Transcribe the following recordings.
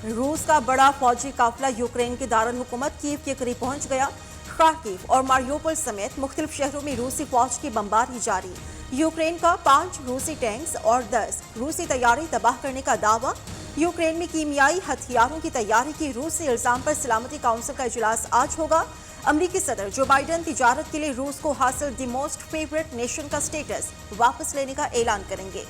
रूस का बड़ा फौजी काफिला यूक्रेन के दारुल हुकूमत कीव के करीब पहुंच गया। खार्किव और मारियोपोल समेत मुख्तलिफ शहरों में रूसी फौज की बमबारी जारी। यूक्रेन का 5 रूसी टैंक्स और 10 रूसी तैयारी तबाह करने का दावा। यूक्रेन में कीमियाई हथियारों की तैयारी की रूसी इल्जाम पर सलामती काउंसिल का इजलास आज होगा। अमरीकी सदर जो बाइडन तिजारत के लिए रूस को हासिल द मोस्ट फेवरेट नेशन का स्टेटस वापस लेने का ऐलान करेंगे।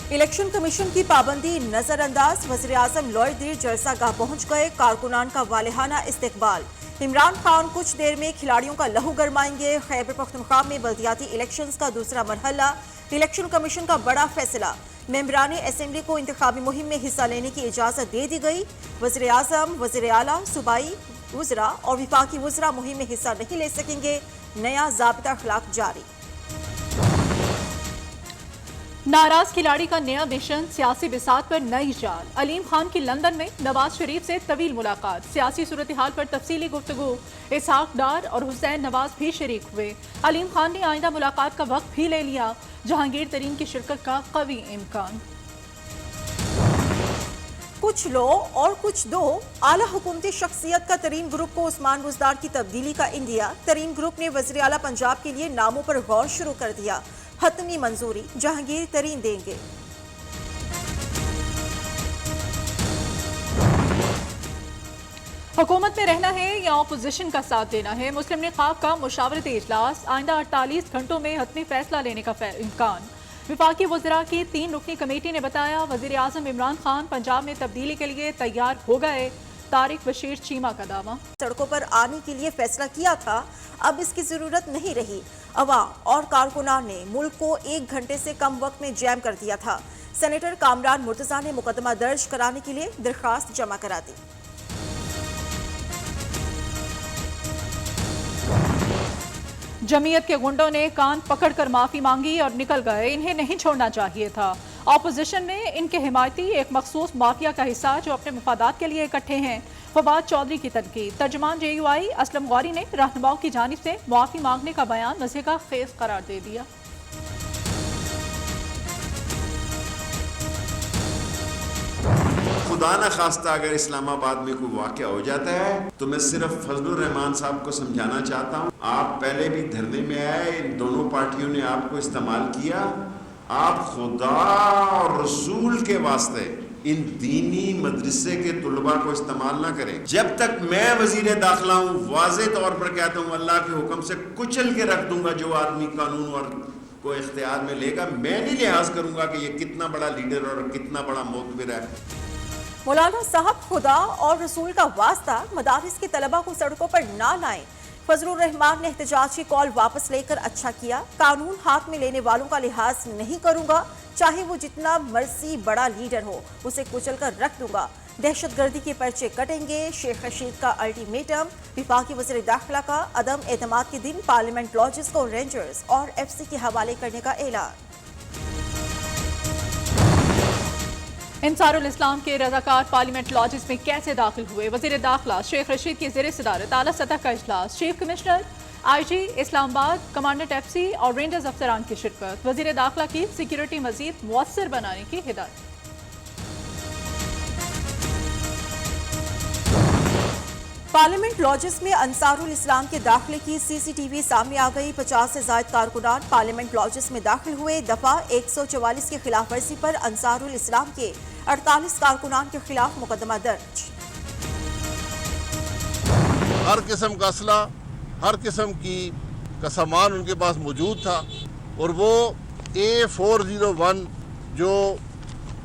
इलेक्शन कमीशन की पाबंदी नजरअंदाज। वज़ीर-ए-आज़म लॉयड जलसा गाह पहुंच गए। कारकुनान का वालिहाना इस्तकबाल। इमरान खान कुछ देर में खिलाड़ियों का लहू गरमाएंगे। खैबर पख्तूनख्वा में बल्दियाती इलेक्शंस का दूसरा मरहला। इलेक्शन कमीशन का बड़ा फैसला, मेंबरान असेंबली को इंतखाबी मुहिम में हिस्सा लेने की इजाजत दे दी गई। वज़ीर-ए-आज़म, वज़ीर-ए-आला, सूबाई वज़रा और विफाकी वज़रा मुहिम में हिस्सा नहीं ले सकेंगे। नया ज़ाब्ता अखलाक जारी। नाराज खिलाड़ी का नया मिशन, सियासी बिसात पर नई चाल। अलीम खान की लंदन में नवाज शरीफ से तवील मुलाकात। सियासी सूरत हाल पर तफसीली गुफ्तगू। इसहाक डार और हुसैन नवाज भी शरीक हुए। अलीम खान ने आइंदा मुलाकात का वक्त भी ले लिया। जहांगीर तरीन की शिरकत का कवी इम्कान। कुछ लो और कुछ दो। आला हुकूमती शख्सियत का तरीन ग्रुप को उस्मान बुज़दार की तब्दीली का इंदिया। तरीन ग्रुप ने वज़ीर आला पंजाब के लिए नामों पर गौर शुरू कर दिया। हतमी मंजूरी जहांगीर तरीन देंगे। हुकूमत में रहना है या अपोजिशन का साथ देना है। मुस्लिम लीग का मुशावरती इजलास। आइंदा 48 घंटों में हतमी फैसला लेने का इम्कान। विफाकी वज़रा की 3 रुकनी कमेटी ने बताया, वज़ीर-ए-आज़म इमरान खान पंजाब में तब्दीली के लिए तैयार हो गए। तारिक बशीर चीमा का दावा। सड़कों पर आने के लिए फैसला किया था, अब इसकी जरूरत नहीं रही। अवाम और कारकुनान ने मुल्क को 1 घंटे से कम वक्त में जैम कर दिया था। सेनेटर कामरान मुर्तज़ा ने मुकदमा दर्ज कराने के लिए दरख्वास्त जमा करा दी। जमीयत के गुंडों ने कान पकड़कर माफी मांगी और निकल गए। इन्हें नहीं छोड़ना चाहिए था। ऑपोजिशन में इनके हिमायती एक मखसूस माफिया का हिस्सा जो अपने मफादात के लिए इकट्ठे हैं। फवाद चौधरी की तनकीद। तर्जुमान JUI असलम गौरी ने रहनुमाओं की जानिब से माफी मांगने का बयान मज़े का खेज करार दे दिया। खुदा न खास्ता अगर इस्लामाबाद में कोई वाक़या हो जाता है तो मैं सिर्फ फजलुर रहमान साहब को समझाना चाहता हूँ, आप पहले भी धरने में आए, इन दोनों पार्टियों ने आपको इस्तेमाल किया। आप खुदा और रसूल के वास्ते इन दीनी मदरसे के तुलबा को इस्तेमाल ना करें। जब तक मैं वजीर दाखिला हूँ, वाज़े तौर पर कहता हूँ, अल्लाह के हुक्म से कुचल के रख दूंगा जो आदमी कानून और को इख्तियार में लेगा। मैं नहीं लिहाज करूंगा कि ये कितना बड़ा लीडर और कितना बड़ा मोतबर है। मौलाना साहब, खुदा और रसूल का वास्ता, मदारिस के तलबा को सड़कों पर ना लाएं। फजलुर रहमान ने एहतजाज की कॉल वापस लेकर अच्छा किया। कानून हाथ में लेने वालों का लिहाज नहीं करूंगा, चाहे वो जितना मर्जी बड़ा लीडर हो, उसे कुचल कर रख दूंगा। दहशतगर्दी के पर्चे कटेंगे। शेख रशीद का अल्टीमेटम। विफाकी वज़ीर दाखिला का अदम एतमाद के दिन पार्लियामेंट लॉजेस को रेंजर्स और FC के हवाले करने का ऐलान। इंसारुल इस्लाम के रज़ाकार पार्लियामेंट लॉजेस में कैसे दाखिल हुए। वज़ीर दाखिला शेख रशीद की ज़ेर सदारत आला सतह का इजलास। Chief commissioner IG Islamabad, commandant FC और रेंजर्स अफसरान की शिरकत। वज़ीर दाखिला की सिक्योरिटी मज़ीद मुअस्सर बनाने की हिदायत। पार्लियामेंट लॉजेस में अंसारुल इस्लाम के दाखिले की CCTV सामने आ गई। 50 से ज़ायद कारकुनान पार्लियामेंट लॉजेस में दाखिल हुए। दफा 144 की खिलाफ वर्जी पर अंसारुल इस्लाम के 48 कारकुनान के खिलाफ मुकदमा दर्ज। हर किस्म का असला, हर किस्म का सामान उनके पास मौजूद था और वो A401 जो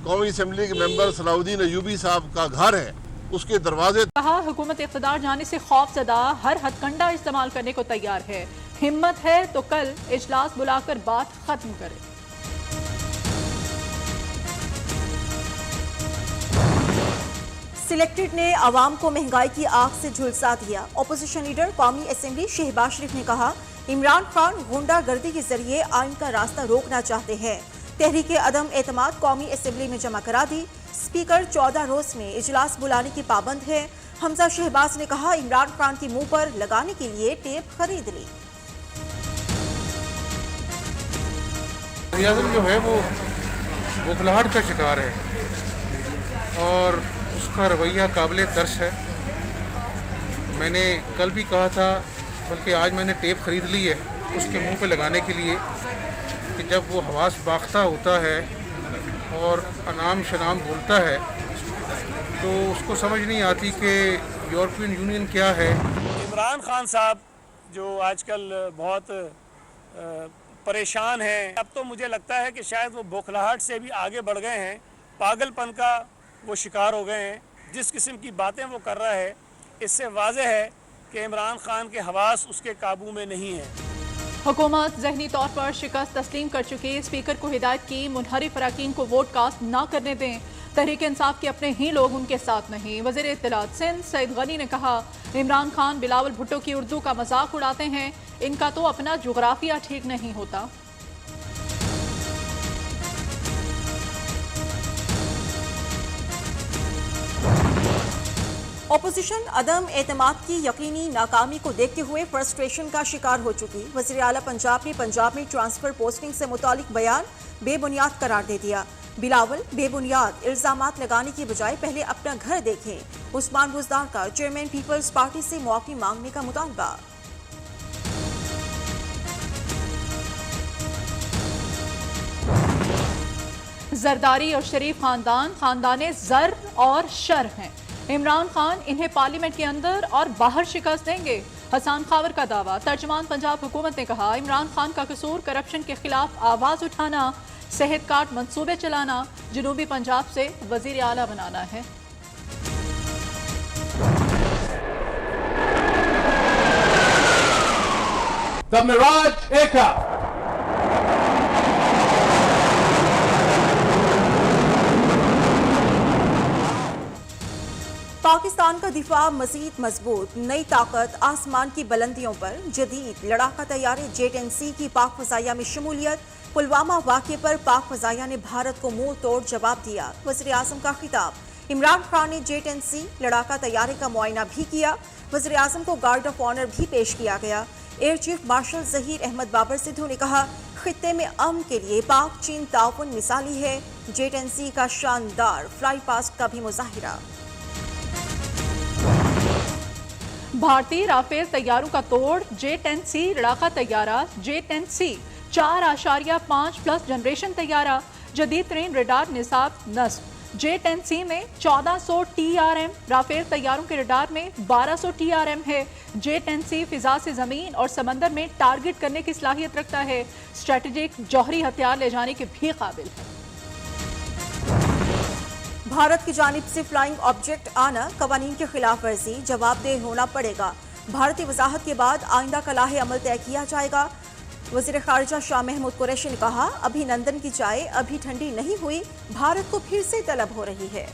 कौमी असम्बली के मेंबर सलाउद्दीन अयूबी साहब का घर है, उसके दरवाजे। कहा, हुकूमत इख्तिदार जाने से खौफजदा हर हथकंडा इस्तेमाल करने को तैयार है। हिम्मत है तो कल इजलास बुलाकर बात खत्म करे। सिलेक्टेड ने आवाम को महंगाई की आग से झुलसा दिया। अपोजिशन लीडर कौमी असेंबली शहबाज शरीफ ने कहा, इमरान खान गुंडागर्दी के जरिए आइन का रास्ता रोकना चाहते हैं। तहरीक अदम एतमाद कौमी असेंबली में जमा करा दी। स्पीकर 14 रोज में इजलास बुलाने की पाबंद है। حمزہ شہباز نے کہا عمران خان کی منہ پر لگانے کے لیے ٹیپ خرید لی۔ وزیراعظم جو ہے وہ بخلاہٹ کا شکار ہے اور اس کا رویہ قابل ترس ہے۔ میں نے کل بھی کہا تھا، بلکہ آج میں نے ٹیپ خرید لی ہے اس کے منہ پہ لگانے کے لیے کہ جب وہ حواس باختہ ہوتا ہے اور انعام شنام بولتا ہے تو اس کو سمجھ نہیں آتی کہ یورپین یونین کیا ہے۔ عمران خان صاحب جو آج کل بہت پریشان ہیں، اب تو مجھے لگتا ہے کہ شاید وہ بوکھلاہٹ سے بھی آگے بڑھ گئے ہیں، پاگل پن کا وہ شکار ہو گئے ہیں۔ جس قسم کی باتیں وہ کر رہا ہے اس سے واضح ہے کہ عمران خان کے حواس اس کے قابو میں نہیں ہیں۔ حکومت ذہنی طور پر شکست تسلیم کر چکی، اسپیکر کو ہدایت کی منحرف اراکین کو ووٹ کاسٹ نہ کرنے دیں، تحریک انصاف کے اپنے ہی لوگ ان کے ساتھ نہیں۔ وزیر اطلاعات سندھ سعید غنی نے کہا عمران خان بلاول بھٹو کی اردو کا مذاق اڑاتے ہیں، ان کا تو اپنا جغرافیہ ٹھیک نہیں ہوتا۔ اپوزیشن عدم اعتماد کی یقینی ناکامی کو دیکھتے ہوئے فرسٹریشن کا شکار ہو چکی۔ وزیر اعلیٰ پنجاب نے پنجاب میں ٹرانسفر پوسٹنگ سے متعلق بیان بے بنیاد قرار دے دیا۔ بلاول بے بنیاد الزامات لگانے کی بجائے پہلے اپنا گھر دیکھیں۔ عثمان بزدار کا چیئرمین پیپلز پارٹی سے معافی مانگنے کا مطالبہ۔ زرداری اور شریف خاندان زر اور شر ہیں۔ عمران خان انہیں پارلیمنٹ کے اندر اور باہر شکست دیں گے، حسان خاور کا دعویٰ۔ ترجمان پنجاب حکومت نے کہا عمران خان کا قصور کرپشن کے خلاف آواز اٹھانا، صحت کارڈ منصوبے چلانا، جنوبی پنجاب سے وزیر اعلیٰ بنانا ہے۔ The Mirage aircraft. پاکستان کا دفاع مزید مضبوط، نئی طاقت آسمان کی بلندیوں پر، جدید لڑاکا طیارے JET-NC کی پاک فضائیہ میں شمولیت۔ پلوامہ واقعے پر پاک فضائیہ نے بھارت کو منہ توڑ جواب دیا، وزیر اعظم کا خطاب۔ عمران خان نے JET-NC لڑاکا طیارے کا معائنہ بھی کیا، وزیر اعظم کو گارڈ آف آنر بھی پیش کیا گیا۔ Air chief marshal Zaheer Ahmed Babar Sidhu نے کہا خطے میں امن کے لیے پاک چین تعاون مثالی ہے، JET-NC کا شاندار فلائی پاسٹ کا بھی مظاہرہ۔ بھارتی رافیل طیاروں کا توڑ، JET-NC لڑاکا طیارہ JET-NC 4.5+ جنریشن طیارہ، جدید ترین ریڈار نصاب نصب۔ JET-NC میں 1400 TRM، رافیل طیاروں کے ریڈار میں 1200 TRM ہے۔ JET-NC فضا سے زمین اور سمندر میں ٹارگٹ کرنے کی صلاحیت رکھتا ہے، اسٹریٹجک جوہری ہتھیار لے جانے کے بھی قابل ہے۔ بھارت کی جانب سے فلائنگ آبجیکٹ آنا قوانین کی خلاف ورزی، جواب دہ ہونا پڑے گا۔ بھارتی وضاحت کے بعد آئندہ کا لاہ عمل طے کیا جائے گا۔ وزیر خارجہ شاہ محمود قریشی نے کہا ابھی نندن کی چائے ابھی ٹھنڈی نہیں ہوئی، بھارت کو پھر سے طلب ہو رہی ہے۔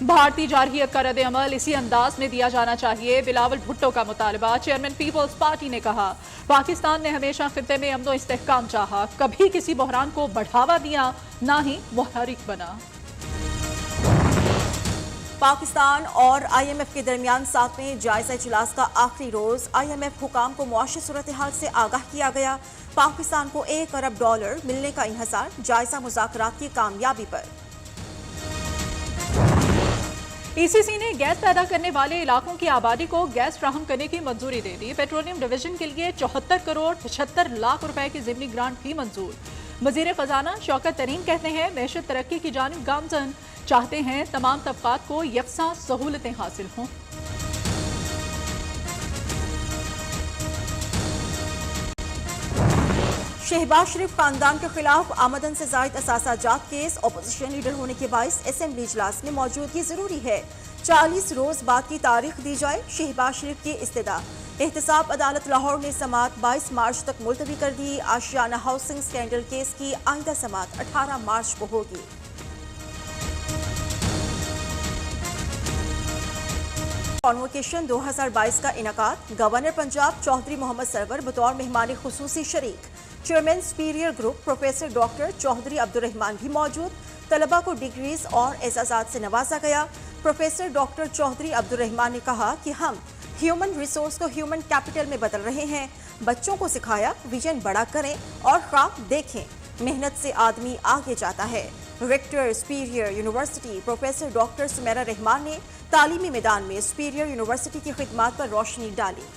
بھارتی جارحیت کا رد عمل اسی انداز میں دیا جانا چاہیے، بلاول بھٹو کا مطالبہ۔ چیئرمین پیپلز پارٹی نے کہا پاکستان نے ہمیشہ خطے میں امن و استحکام چاہا، کبھی کسی بحران کو بڑھاوا دیا، نہ ہی محرک بنا۔ پاکستان اور IMF کے درمیان 7ویں جائزہ اجلاس کا آخری روز، IMF حکام کو معاشی صورتحال سے آگاہ کیا گیا۔ پاکستان کو $1 ارب ملنے کا انحصار، جائزہ مذاکرات کی کامیابی پر۔ ECC نے گیس پیدا کرنے والے علاقوں کی آبادی کو گیس فراہم کرنے کی منظوری دے دی۔ پیٹرولیم ڈویژن کے لیے 74 کروڑ 75 لاکھ روپے کی ضمنی گرانٹ بھی منظور۔ وزیر خزانہ شوکت ترین کہتے ہیں معیشت ترقی کی جانب گامزن، چاہتے ہیں تمام طبقات کو یکساں سہولتیں حاصل ہوں۔ شہباز شریف خاندان کے خلاف آمدن سے زائد اثاثہ جات کیس، اپوزیشن لیڈر ہونے کے باعث اسمبلی اجلاس میں موجودگی ضروری ہے، 40 روز بعد کی تاریخ دی جائے، شہباز شریف کی استدعا۔ احتساب عدالت لاہور نے سماعت 22 مارچ تک ملتوی کر دی۔ آشیانہ ہاؤسنگ سکینڈل کیس کی آئندہ سماعت 18 مارچ کو ہوگی۔ کانوکیشن 2022 کا انعقاد، گورنر پنجاب چودھری محمد سرور بطور مہمان خصوصی شریک، chairman Superior Group professor doctor Chaudhry Abdul Rahman بھی موجود۔ तलबा को डिग्रीज और एजाज़ात से नवाजा गया। प्रोफेसर डॉक्टर चौधरी अब्दुर्रहमान ने कहा कि हम ह्यूमन रिसोर्स को ह्यूमन कैपिटल में बदल रहे हैं। बच्चों को सिखाया विजन बड़ा करें और ख्वाब देखें, मेहनत से आदमी आगे जाता है। Rector Superior University professor doctor Sumaira Rehman ने तालीमी मैदान में सुपीरियर यूनिवर्सिटी की खिदमात पर रोशनी डाली।